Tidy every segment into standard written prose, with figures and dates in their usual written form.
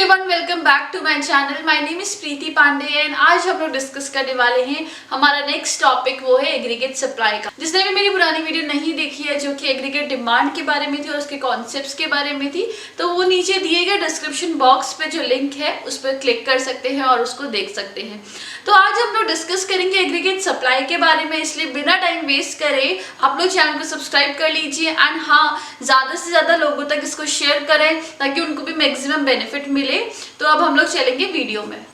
Everyone, welcome back to my channel. My name is Preeti Pandey and आज हम लोग discuss करने वाले हैं हमारा नेक्स्ट टॉपिक, वो है एग्रीगेट सप्लाई का। जिसने भी मेरी पुरानी वीडियो नहीं देखी है जो कि एग्रीगेट डिमांड के बारे में थी और उसके कॉन्सेप्ट्स के बारे में थी, तो वो नीचे दिए गए डिस्क्रिप्शन बॉक्स पे जो लिंक है उस पर क्लिक कर सकते हैं और उसको देख सकते हैं। तो आज हम लोग डिस्कस करेंगे एग्रीगेट सप्लाई के बारे में, इसलिए बिना टाइम वेस्ट करे आप लोग चैनल को सब्सक्राइब कर लीजिए एंड हाँ, ज्यादा से ज्यादा लोगों तक इसको शेयर करें ताकि उनको भी मैक्सिमम बेनिफिट मिले। तो अब हम लोग चलेंगे वीडियो में।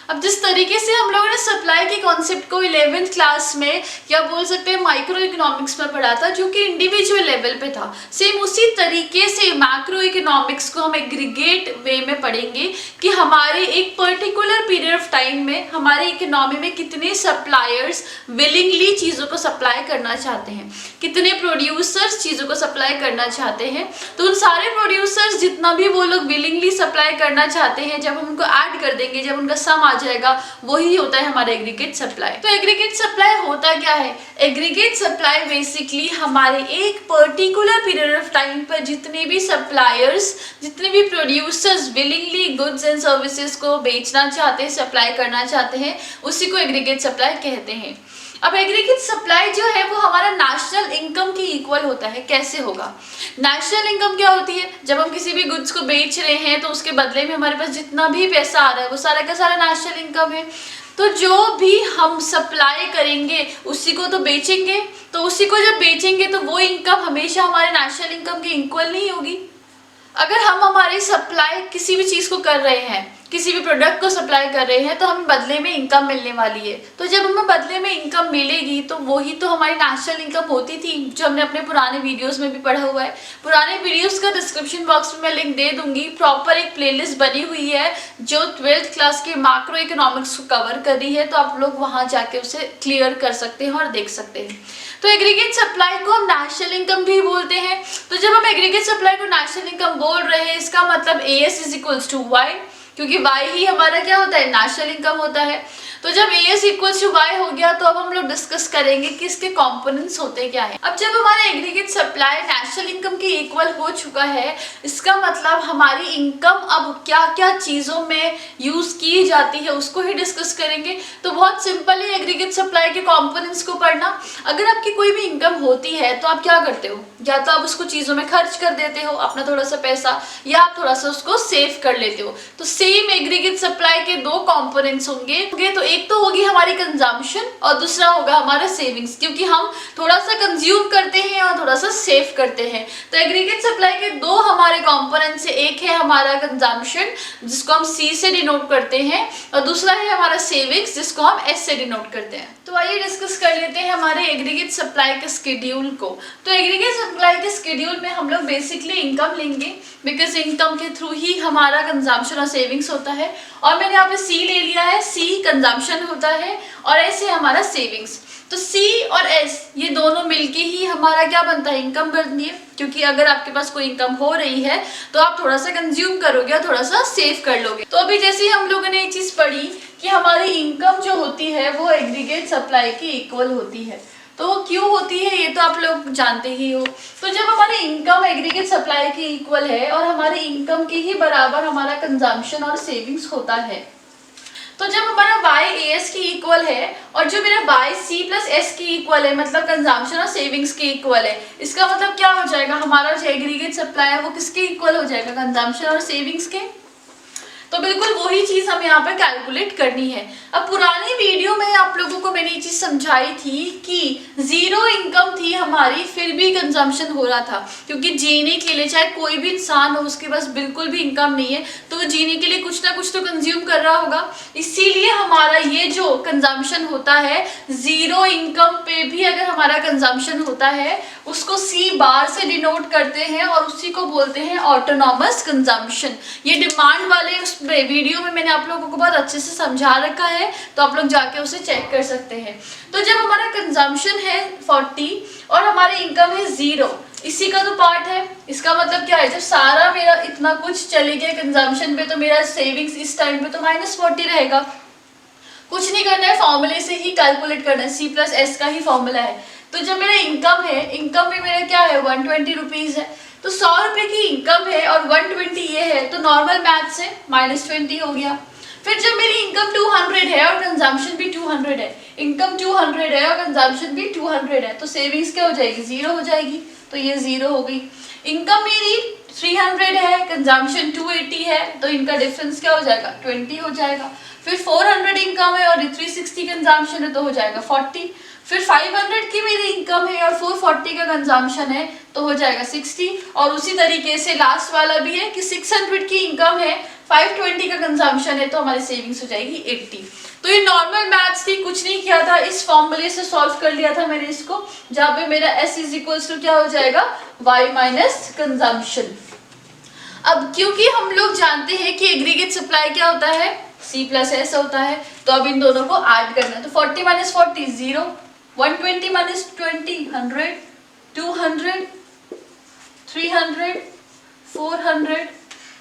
अब जिस तरीके से हम लोगों ने सप्लाई के कॉन्सेप्ट को 11th क्लास में या बोल सकते हैं माइक्रो इकोनॉमिक्स में पढ़ा था, जो कि इंडिविजुअल लेवल पे था, सेम उसी तरीके से मैक्रो इकोनॉमिक्स को हम एग्रीगेट वे में पढ़ेंगे कि हमारे एक पर्टिकुलर पीरियड ऑफ टाइम में हमारे इकोनॉमी में कितने सप्लायर्स विलिंगली चीज़ों को सप्लाई करना चाहते हैं, कितने प्रोड्यूसर्स चीज़ों को सप्लाई करना चाहते हैं। तो उन सारे प्रोड्यूसर्स जितना भी वो लोग विलिंगली सप्लाई करना चाहते हैं, जब हम उनको ऐड कर देंगे, जब उनका सम आ जाएगा, वही होता है हमारा एग्रीगेट सप्लाई। तो एग्रीगेट सप्लाई होता क्या है? एग्रीगेट सप्लाई बेसिकली हमारे एक पर्टिकुलर पीरियड ऑफ टाइम पर जितने भी सप्लायर्स, जितने भी producers willingly goods and services को बेचना चाहते हैं, सप्लाई करना चाहते हैं, उसी को एग्रीगेट सप्लाई कहते हैं। अब एग्रीगेट सप्लाई जो है वो हमारा नेशनल इनकम के इक्वल होता है। कैसे होगा? नेशनल इनकम क्या होती है? जब हम किसी भी गुड्स को बेच रहे हैं तो उसके बदले में हमारे पास जितना भी पैसा आ रहा है वो सारा का सारा नेशनल इनकम है। तो जो भी हम सप्लाई करेंगे उसी को तो बेचेंगे, तो उसी को जब बेचेंगे तो वो इनकम हमेशा हमारे नेशनल इनकम के इक्वल नहीं होगी। अगर हम हमारी सप्लाई किसी भी चीज़ को कर रहे हैं, किसी भी प्रोडक्ट को सप्लाई कर रहे हैं, तो हमें बदले में इनकम मिलने वाली है। तो जब हमें बदले में इनकम मिलेगी तो वही तो हमारी नेशनल इनकम होती थी, जो हमने अपने पुराने वीडियोस में भी पढ़ा हुआ है। पुराने वीडियोस का डिस्क्रिप्शन बॉक्स में मैं लिंक दे दूंगी। प्रॉपर एक प्लेलिस्ट बनी हुई है जो 12th क्लास के मैक्रो इकोनॉमिक्स को कवर कर रही है, तो आप लोग वहाँ जाके उसे क्लियर कर सकते हैं और देख सकते हैं। तो एग्रीगेट सप्लाई को हम नेशनल इनकम भी बोलते हैं। तो जब हम एग्रीगेट सप्लाई को नेशनल इनकम बोल रहे हैं, इसका मतलब AS is equals to Y, क्योंकि y ही हमारा क्या होता है? नेशनल इनकम होता है। तो जब AS इक्वल्स टू वाई हो गया तो अब हम लोग डिस्कस करेंगे कि इसके कंपोनेंट्स होते क्या है। अब जब हमारा एग्रीगेट सप्लाई नेशनल इनकम के इक्वल हो चुका है, इसका मतलब हमारी इनकम अब क्या क्या चीज़ों में यूज की जाती है उसको ही डिस्कस करेंगे। तो बहुत सिंपल है एग्रीगेट सप्लाई के कंपोनेंट्स को पढ़ना। अगर आपकी कोई भी इनकम होती है तो आप क्या करते हो? या तो आप उसको चीज़ों में खर्च कर देते हो अपना थोड़ा सा पैसा, या आप थोड़ा सा उसको सेव कर लेते हो। तो सेम एग्रीगेट सप्लाई के दो कंपोनेंट्स होंगे। तो एक तो होगी हमारी कंजम्पशन और दूसरा होगा हमारा सेविंग्स, क्योंकि हम थोड़ा सा कंज्यूम करते हैं और थोड़ा सा सेव करते हैं। तो एग्रीगेट सप्लाई के दो हमारे कंपोनेंट्स है, एक है हमारा कंजम्पशन जिसको हम C से डिनोट करते हैं और दूसरा है हमारा सेविंग्स जिसको हम S से डिनोट करते हैं। तो आइए डिस्कस कर लेते हैं हमारे एग्रीगेट सप्लाई के शेड्यूल को। तो एग्रीगेट सप्लाई के शेड्यूल में हम लोग बेसिकली इनकम लेंगे, बिकॉज इनकम के थ्रू ही हमारा कंजम्पशन और सेविंग्स होता है। और मैंने यहाँ पे C ले लिया है, C कंजम्पशन होता है और S है हमारा सेविंग्स। तो C और S ये दोनों मिलके ही हमारा क्या बनता है? इनकम बनती है। क्योंकि अगर आपके पास कोई इनकम हो रही है तो आप थोड़ा सा कंज्यूम करोगे और थोड़ा सा सेव कर लोगे। तो अभी जैसे हम लोगों ने एक चीज पढ़ी कि हमारी इनकम जो होती है वो एग्रीगेट सप्लाई की इक्वल होती है। तो वो क्यों होती है ये तो आप लोग जानते ही हो। तो जब हमारी इनकम एग्रीगेट सप्लाई की इक्वल है और हमारी इनकम के ही बराबर हमारा कंजम्पशन और सेविंग्स होता है, तो जब हमारा y AS की इक्वल है और जो मेरा y C प्लस S की इक्वल है, मतलब कंजम्पशन और सेविंग्स की इक्वल है, इसका मतलब क्या हो जाएगा? हमारा जो एग्रीगेट सप्लाई है वो किसके इक्वल हो जाएगा? कंजम्पशन और सेविंग्स के। तो बिल्कुल वही चीज हमें यहाँ पे कैलकुलेट करनी है। अब पुरानी वीडियो में आप लोगों को मैंने ये चीज समझाई थी कि जीरो इनकम थी हमारी, फिर भी कंजम्पशन हो रहा था, क्योंकि जीने के लिए चाहे कोई भी इंसान हो उसके पास बिल्कुल भी इनकम नहीं है तो वो जीने के लिए कुछ ना कुछ तो कंज्यूम कर रहा होगा। इसीलिए हमारा ये जो कंजम्पशन होता है, जीरो इनकम पे भी अगर हमारा कंजम्पशन होता है उसको C बार से डिनोट करते हैं और उसी को बोलते हैं ऑटोनॉमस कंजम्पशन। ये डिमांड वाले वीडियो में मैंने आप लोगों को बहुत अच्छे से समझा रखा है, तो आप लोग जाके उसे चेक कर सकते हैं। तो जब हमारा कंजम्पशन है 40 और हमारी इनकम है 0, इसी का तो पार्ट है। इसका मतलब क्या है? जब सारा मेरा इतना कुछ चले गया कंजम्पशन पे तो मेरा सेविंग्स इस टाइम पे तो -40 रहेगा। कुछ नहीं करना है, फॉर्मूले से ही कैलकुलेट करना है, C प्लस S का ही फॉर्मूला है। तो जब मेरा इनकम है, इनकम में मेरा क्या है? 120 रुपीज़ है। तो 100 रुपए की इनकम है और 120 ये है, तो नॉर्मल मैथ से -20 हो गया। फिर जब मेरी इनकम 200 है और कंजम्पशन भी 200 है, इनकम 200 है और कंजम्पशन भी 200 है, तो सेविंग्स क्या हो जाएगी, 0 हो जाएगी, तो ये 0 हो गई। इनकम मेरी 300 है, कंजम्पशन 280 है, तो इनका डिफरेंस क्या हो जाएगा, 20 हो जाएगा। फिर 400 इनकम है और 360 कंजम्पशन है, तो हो जाएगा 40। फिर 500 की मेरी इनकम है और 440 का कंजम्पशन है, तो हो जाएगा 60। और उसी तरीके से लास्ट वाला भी है कि 600 की इनकम है, 520 का कंजम्पशन है, तो हमारी सेविंग्स हो जाएगी 80। तो ये नॉर्मल मैथ्स थी, कुछ नहीं किया था, इस फॉर्मूले से सॉल्व कर लिया था मैंने इसको, जहाँ पे मेरा S इज इक्वल्स टू क्या हो जाएगा, y माइनस कंजम्पशन। अब क्योंकि हम लोग जानते हैं कि एग्रीगेट सप्लाई क्या होता है, C प्लस S होता है, तो अब इन दोनों को ऐड करना है। तो 40 माइनस 40 0, 120 माइनस 20 100, 200, 300, 400,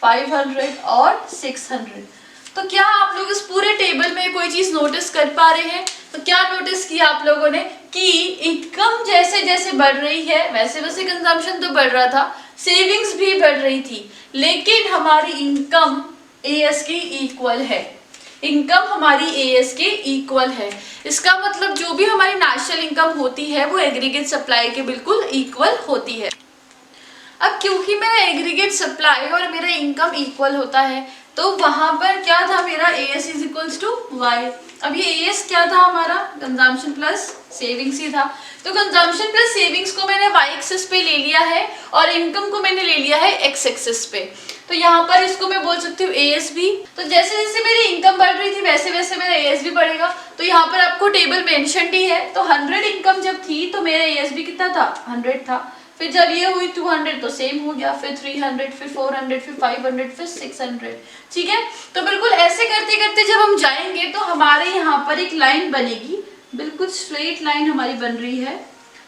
500 और 600। तो क्या आप लोग इस पूरे टेबल में कोई चीज नोटिस कर पा रहे हैं? तो क्या नोटिस किया आप लोगों ने कि इनकम जैसे जैसे बढ़ रही है वैसे वैसे कंजम्पशन तो बढ़ रहा था, सेविंग्स भी बढ़ रही थी, लेकिन हमारी इनकम एएस के इक्वल है। इनकम हमारी एएस के इक्वल है। इसका मतलब जो भी हमारी नेशनल इनकम होती है वो एग्रीगेट सप्लाई के बिल्कुल इक्वल होती है। अब क्योंकि मेरा एग्रीगेट सप्लाई और मेरा इनकम इक्वल होता है, तो वहां पर क्या था, मेरा AS is equals to Y. अब ये एएस क्या था हमारा, कंजम्पशन प्लस सेविंग्स ही था। तो कंजम्पशन प्लस सेविंग्स को मैंने वाई एक्सिस पे ले लिया है और इनकम को मैंने ले लिया है एक्स एक्सिस पे। तो यहाँ पर इसको मैं बोल सकती हूँ एएस भी। तो जैसे जैसे मेरी इनकम बढ़ रही थी वैसे वैसे मेरा एएस भी बढ़ेगा। तो यहाँ पर आपको टेबल मेंशन ही है। तो 100 इनकम जब थी तो मेरा एएस भी कितना था, 100 था। फिर जब ये हुई 200 तो सेम हो गया, फिर 300, फिर 400, फिर 500, फिर 600। ठीक है, तो बिल्कुल ऐसे करते करते जब हम जाएंगे तो हमारे यहाँ पर एक लाइन बनेगी, बिल्कुल स्ट्रेट लाइन हमारी बन रही है।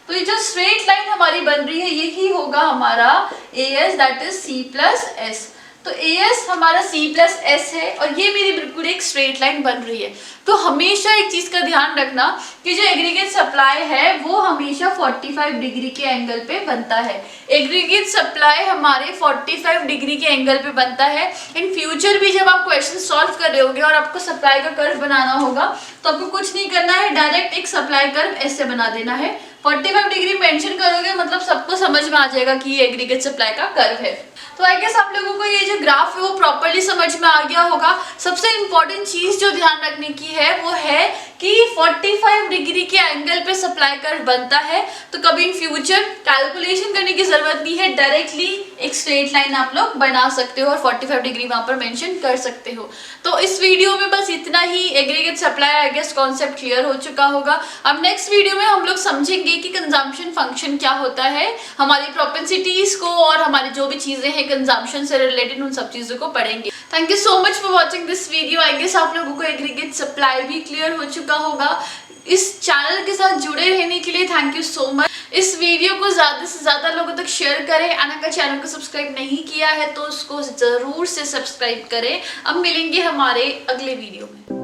तो ये जो स्ट्रेट लाइन हमारी बन रही है यही होगा हमारा AS, that is C plus S. तो एएस हमारा सी प्लस एस है और ये मेरी बिल्कुल एक स्ट्रेट लाइन बन रही है। तो हमेशा एक चीज का ध्यान रखना कि जो एग्रीगेट सप्लाई है वो हमेशा 45 डिग्री के एंगल पे बनता है। एग्रीगेट सप्लाई हमारे 45 डिग्री के एंगल पे बनता है। इन फ्यूचर भी जब आप क्वेश्चन सॉल्व कर रहे होगे और आपको सप्लाई का कर्व बनाना होगा तो आपको कुछ नहीं करना है, डायरेक्ट एक सप्लाई कर्व ऐसे बना देना है। 45 डिग्री मेंशन करोगे मतलब सबको समझ में आ जाएगा कि ये एग्रीगेट सप्लाई का कर्व है। तो आई गेस आप लोगों को ये जो ग्राफ है वो प्रॉपर्ली समझ में आ गया होगा। सबसे इंपॉर्टेंट चीज जो ध्यान रखने की है वो है कि 45 डिग्री के एंगल पे सप्लाई कर्व बनता है। तो कभी इन फ्यूचर कैलकुलेशन करने की जरूरत नहीं है, डायरेक्टली एक स्ट्रेट लाइन आप लोग बना सकते हो और 45 डिग्री वहां पर मेंशन कर सकते हो। तो इस वीडियो में बस इतना ही। Aggregate supply I guess concept clear हो चुका होगा। अब नेक्स्ट वीडियो में हम लोग समझेंगे कि कंजम्पशन फंक्शन क्या होता है, हमारी प्रोपेंसिटीज को और हमारी जो भी चीजें हैं कंजम्पशन से रिलेटेड उन सब चीजों को पढ़ेंगे। Thank you so much for watching this video. I guess आप लोगों को एग्रीगेट सप्लाई भी क्लियर हो चुका होगा। इस चैनल के साथ जुड़े रहने के लिए थैंक यू सो मच। इस वीडियो को ज्यादा से ज्यादा लोगों तक शेयर करें। अगर चैनल को सब्सक्राइब नहीं किया है तो उसको जरूर से सब्सक्राइब करें। अब मिलेंगे हमारे अगले वीडियो में।